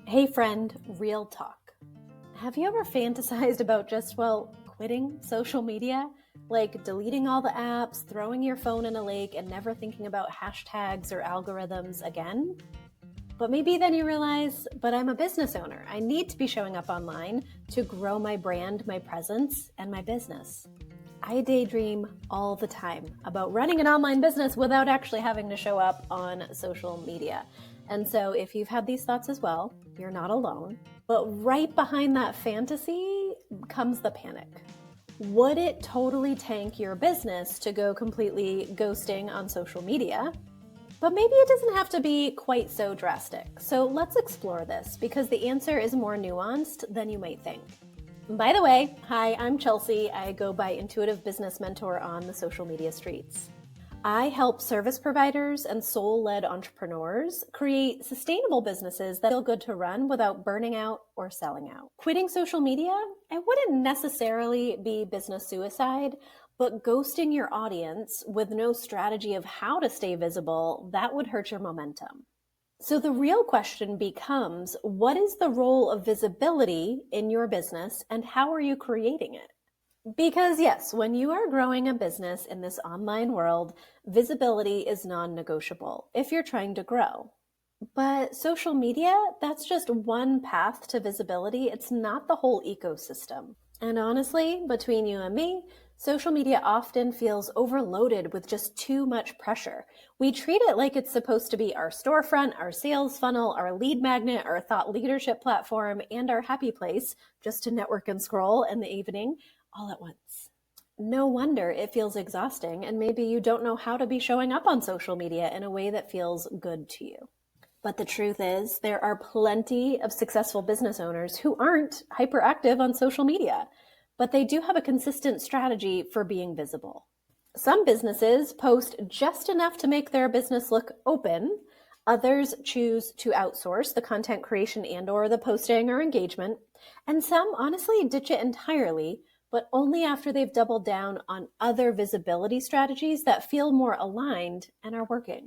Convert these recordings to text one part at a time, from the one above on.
Hey friend, real talk. Have you ever fantasized about just, quitting social media? Like deleting all the apps, throwing your phone in a lake, and never thinking about hashtags or algorithms again? But maybe then you realize, but I'm a business owner. I need to be showing up online to grow my brand, my presence, and my business. I daydream all the time about running an online business without actually having to show up on social media. And so if you've had these thoughts as well, you're not alone. But right behind that fantasy comes the panic. Would it totally tank your business to go completely ghosting on social media? But maybe it doesn't have to be quite so drastic. So let's explore this because the answer is more nuanced than you might think. By the way, hi, I'm Chelsea. I go by Intuitive Business Mentor on the social media streets. I help service providers and soul-led entrepreneurs create sustainable businesses that feel good to run without burning out or selling out. Quitting social media, it wouldn't necessarily be business suicide, but ghosting your audience with no strategy of how to stay visible, that would hurt your momentum. So the real question becomes, what is the role of visibility in your business and how are you creating it? Because yes, when you are growing a business in this online world, visibility is non-negotiable if you're trying to grow. But social media, that's just one path to visibility. It's not the whole ecosystem. And honestly, between you and me, social media often feels overloaded with just too much pressure. We treat it like it's supposed to be our storefront, our sales funnel, our lead magnet, our thought leadership platform, and our happy place just to network and scroll in the evening all at once. No wonder it feels exhausting, and maybe you don't know how to be showing up on social media in a way that feels good to you. But the truth is, there are plenty of successful business owners who aren't hyperactive on social media, but they do have a consistent strategy for being visible. Some businesses post just enough to make their business look open. Others choose to outsource the content creation and/or the posting or engagement. And some honestly ditch it entirely, but only after they've doubled down on other visibility strategies that feel more aligned and are working.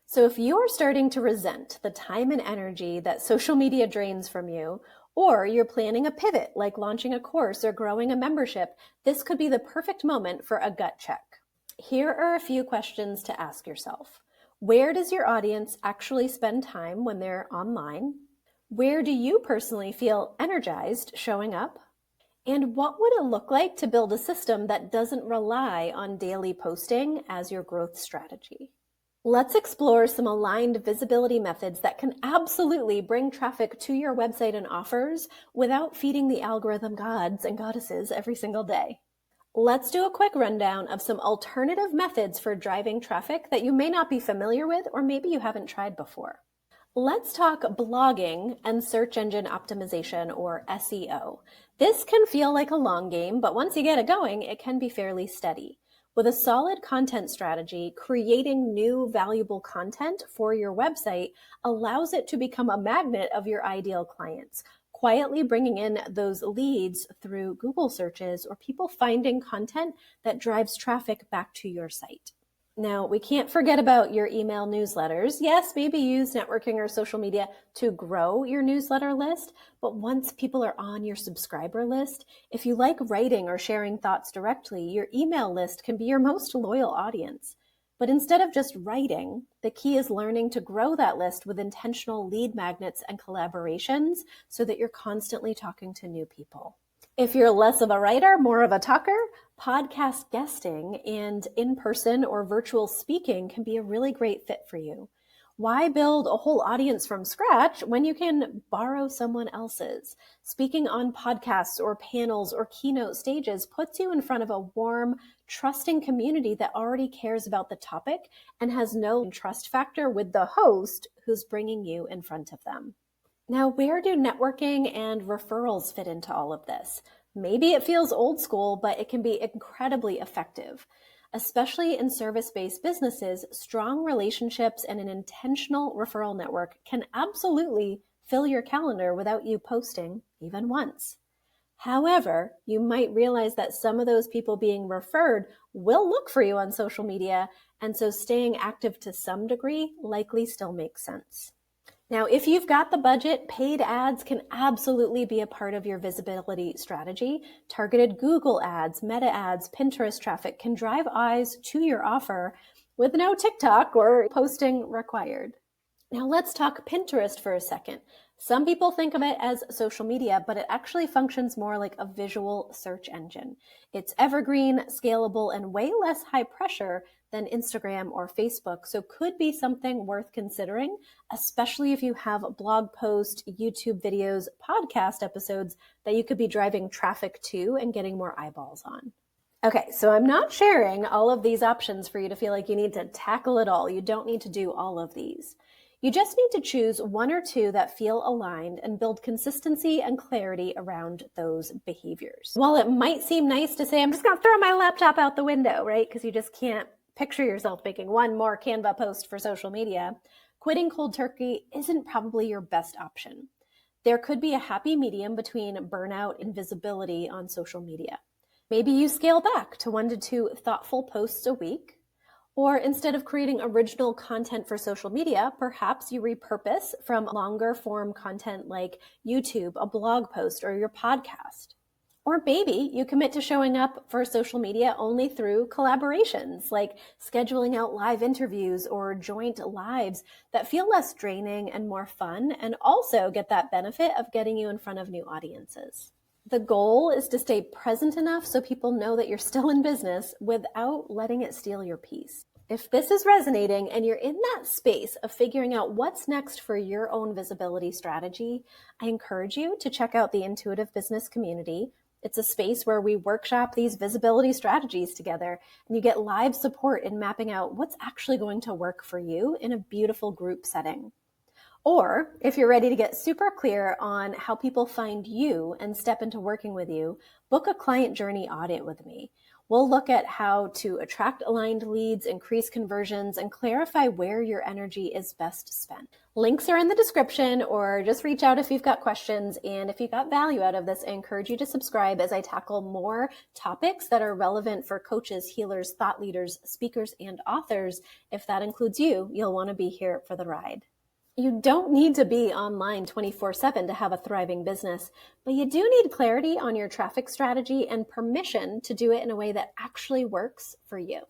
So if you are starting to resent the time and energy that social media drains from you, or you're planning a pivot like launching a course or growing a membership, this could be the perfect moment for a gut check. Here are a few questions to ask yourself. Where does your audience actually spend time when they're online? Where do you personally feel energized showing up? And what would it look like to build a system that doesn't rely on daily posting as your growth strategy? Let's explore some aligned visibility methods that can absolutely bring traffic to your website and offers without feeding the algorithm gods and goddesses every single day. Let's do a quick rundown of some alternative methods for driving traffic that you may not be familiar with or maybe you haven't tried before. Let's talk blogging and search engine optimization, or SEO. This can feel like a long game, but once you get it going, it can be fairly steady. With a solid content strategy, creating new valuable content for your website allows it to become a magnet of your ideal clients, quietly bringing in those leads through Google searches or people finding content that drives traffic back to your site. Now, we can't forget about your email newsletters. Yes, maybe use networking or social media to grow your newsletter list, but once people are on your subscriber list, if you like writing or sharing thoughts directly, your email list can be your most loyal audience. But instead of just writing, the key is learning to grow that list with intentional lead magnets and collaborations so that you're constantly talking to new people. If you're less of a writer, more of a talker, podcast guesting and in-person or virtual speaking can be a really great fit for you. Why build a whole audience from scratch when you can borrow someone else's? Speaking on podcasts or panels or keynote stages puts you in front of a warm, trusting community that already cares about the topic and has no trust factor with the host who's bringing you in front of them. Now, where do networking and referrals fit into all of this? Maybe it feels old school, but it can be incredibly effective. Especially in service-based businesses, strong relationships and an intentional referral network can absolutely fill your calendar without you posting even once. However, you might realize that some of those people being referred will look for you on social media, and so staying active to some degree likely still makes sense. Now, if you've got the budget, paid ads can absolutely be a part of your visibility strategy. Targeted Google ads, Meta ads, Pinterest traffic can drive eyes to your offer with no TikTok or posting required. Now let's talk Pinterest for a second. Some people think of it as social media, but it actually functions more like a visual search engine. It's evergreen, scalable, and way less high pressure than Instagram or Facebook, so could be something worth considering, especially if you have blog posts, YouTube videos, podcast episodes that you could be driving traffic to and getting more eyeballs on. Okay, so I'm not sharing all of these options for you to feel like you need to tackle it all. You don't need to do all of these. You just need to choose one or two that feel aligned and build consistency and clarity around those behaviors. While it might seem nice to say, I'm just going to throw my laptop out the window, right? Because you just can't picture yourself making one more Canva post for social media. Quitting cold turkey isn't probably your best option. There could be a happy medium between burnout and visibility on social media. Maybe you scale back to 1 to 2 thoughtful posts a week. Or instead of creating original content for social media, perhaps you repurpose from longer form content like YouTube, a blog post, or your podcast. Or maybe you commit to showing up for social media only through collaborations, like scheduling out live interviews or joint lives that feel less draining and more fun, and also get that benefit of getting you in front of new audiences. The goal is to stay present enough so people know that you're still in business without letting it steal your peace. If this is resonating and you're in that space of figuring out what's next for your own visibility strategy, I encourage you to check out the Intuitive Business Community. It's a space where we workshop these visibility strategies together, and you get live support in mapping out what's actually going to work for you in a beautiful group setting. Or if you're ready to get super clear on how people find you and step into working with you, book a client journey audit with me. We'll look at how to attract aligned leads, increase conversions, and clarify where your energy is best spent. Links are in the description, or just reach out if you've got questions. And if you got value out of this, I encourage you to subscribe as I tackle more topics that are relevant for coaches, healers, thought leaders, speakers, and authors. If that includes you, you'll want to be here for the ride. You don't need to be online 24/7 to have a thriving business, but you do need clarity on your traffic strategy and permission to do it in a way that actually works for you.